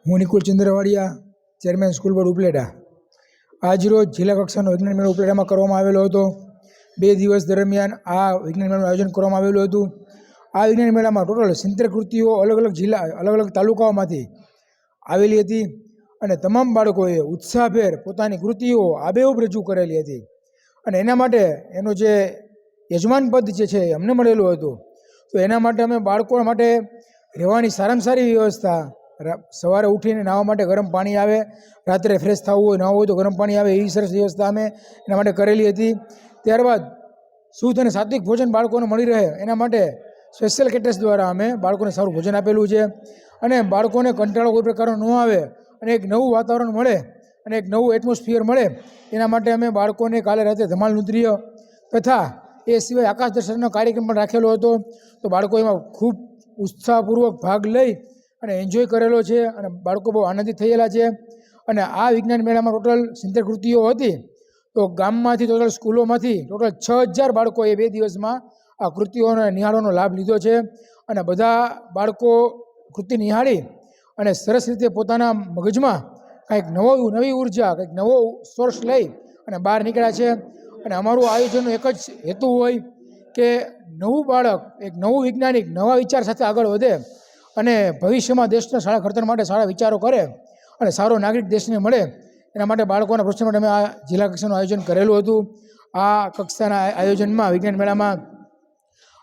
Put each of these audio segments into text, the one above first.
હું Nikul Chandravadiya, chairman school board Upleta. આજરોજ જિલ્લા કક્ષાનો વિજ્ઞાન મેળો ઉપલેટામાં કરવામાં આવેલો હતો. 2 દિવસ દરમિયાન આ વિજ્ઞાન મેળાનું આયોજન કરવામાં આવેલું હતું. આ વિજ્ઞાન મેળામાં ટોટલ 70 કૃતિઓ અલગ અલગ જિલ્લા અલગ અલગ તાલુકાઓમાંથી આવેલી હતી અને તમામ બાળકોએ ઉત્સાહભેર પોતાની કૃતિઓ આબેહૂબ રજૂ કરેલી હતી. અને એના માટે એનો જે યજમાન પદ જે છે અમને મળેલું હતું. તો એના માટે અમે બાળકો માટે રહેવાની સારામાં સારી વ્યવસ્થા, સવારે ઉઠીને નાહવા માટે ગરમ પાણી આવે, રાત્રે ફ્રેશ થવું હોય નાહવું હોય તો ગરમ પાણી આવે, એવી સરસ વ્યવસ્થા અમે એના માટે કરેલી હતી. ત્યારબાદ શુદ્ધ અને સાત્વિક ભોજન બાળકોને મળી રહે એના માટે સ્પેશિયલ કેટર્સ દ્વારા અમે બાળકોને સારું ભોજન આપેલું છે. અને બાળકોને કંટાળો કોઈ પ્રકારનો ન આવે અને એક નવું વાતાવરણ મળે અને એક નવું એટમોસ્ફિયર મળે એના માટે અમે બાળકોને કાલે રાત્રે ધમાલ નૃત્ય તથા એ સિવાય આકાશ દર્શનનો કાર્યક્રમ પણ રાખેલો હતો. તો બાળકો એમાં ખૂબ ઉત્સાહપૂર્વક ભાગ લઈ અને એન્જોય કરેલો છે અને બાળકો બહુ આનંદિત થયેલા છે. અને આ વિજ્ઞાન મેળામાં ટોટલ 70 કૃતિઓ હતી. તો ગામમાંથી ટોટલ સ્કૂલોમાંથી ટોટલ 6000 બાળકોએ 2 દિવસમાં આ કૃતિઓનો નિહાળવાનો લાભ લીધો છે. અને બધા બાળકો કૃતિ નિહાળી અને સરસ રીતે પોતાના મગજમાં કંઈક નવી ઉર્જા, કંઈક નવો સોર્સ લઈ અને બહાર નીકળ્યા છે. અને અમારું આયોજનનો એક જ હેતુ હોય કે નવું બાળક, એક નવું વૈજ્ઞાનિક નવા વિચાર સાથે આગળ વધે અને ભવિષ્યમાં દેશના સારા ઘડતર માટે સારા વિચારો કરે અને સારો નાગરિક દેશને મળે. એના માટે બાળકોના પ્રોત્સાહન માટે અમે આ જિલ્લા કક્ષાનું આયોજન કરેલું હતું. આ કક્ષાના આયોજનમાં વિજ્ઞાન મેળામાં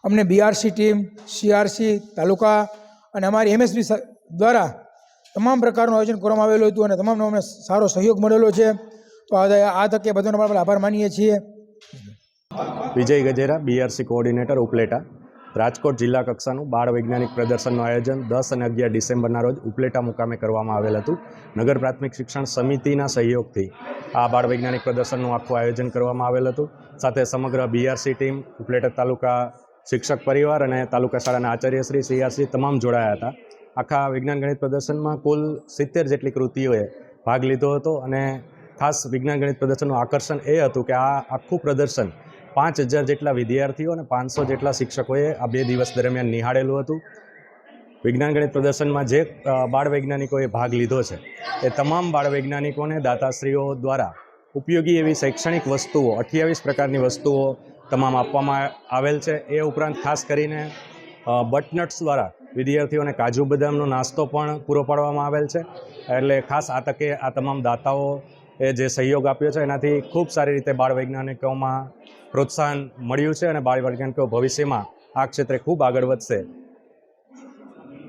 અમને BRC ટીમ, CRC, તાલુકા અને અમારી MSB દ્વારા તમામ પ્રકારનું આયોજન કરવામાં આવેલું હતું અને તમામનો અમને સારો સહયોગ મળેલો છે. તો આ તકે બધાનો આપણે આભાર માનીએ છીએ. વિજય ગજેરા, BRC કોઓર્ડિનેટર ઉપલેટા. રાજકોટ જિલ્લા કક્ષાનું બાળ વૈજ્ઞાનિક પ્રદર્શનનું આયોજન 10 અને 11 ડિસેમ્બરના રોજ ઉપલેટા મુકામે કરવામાં આવેલ હતું. નગર પ્રાથમિક શિક્ષણ સમિતિના સહયોગથી આ બાળ વૈજ્ઞાનિક પ્રદર્શનનું આખું આયોજન કરવામાં આવેલ હતું. સાથે સમગ્ર BRC ટીમ, ઉપલેટા તાલુકા શિક્ષક પરિવાર અને તાલુકા શાળાના આચાર્યશ્રી, CRC તમામ જોડાયા હતા. આખા વિજ્ઞાન ગણિત પ્રદર્શનમાં કુલ 70 જેટલી કૃતિઓએ ભાગ લીધો હતો. અને ખાસ વિજ્ઞાન ગણિત પ્રદર્શનનું આકર્ષણ એ હતું કે આ આખું પ્રદર્શન 5000 જેટલા વિદ્યાર્થીઓ અને 500 જેટલા શિક્ષકોએ આ 2 દિવસ દરમિયાન નિહાળેલું હતું. વિજ્ઞાન ગણિત પ્રદર્શનમાં જે બાળ વૈજ્ઞાનિકોએ ભાગ લીધો છે એ તમામ બાળ વૈજ્ઞાનિકોને દાતાશ્રીઓ દ્વારા ઉપયોગી એવી શૈક્ષણિક વસ્તુઓ 28 પ્રકારની વસ્તુઓ તમામ આપવામાં આવેલ છે. એ ઉપરાંત ખાસ કરીને બટનટ્સ દ્વારા વિદ્યાર્થીઓને કાજુ બદામનો નાસ્તો પણ પૂરો પાડવામાં આવેલ છે. એટલે ખાસ આ તકે આ તમામ દાતાઓ એ જે સહયોગ આપ્યો છે એનાથી ખૂબ સારી રીતે બાળ વૈજ્ઞાનિકોમાં પ્રોત્સાહન મળ્યું છે અને બાળ વૈજ્ઞાનિકો ભવિષ્યમાં આ ક્ષેત્રે ખૂબ આગળ વધશે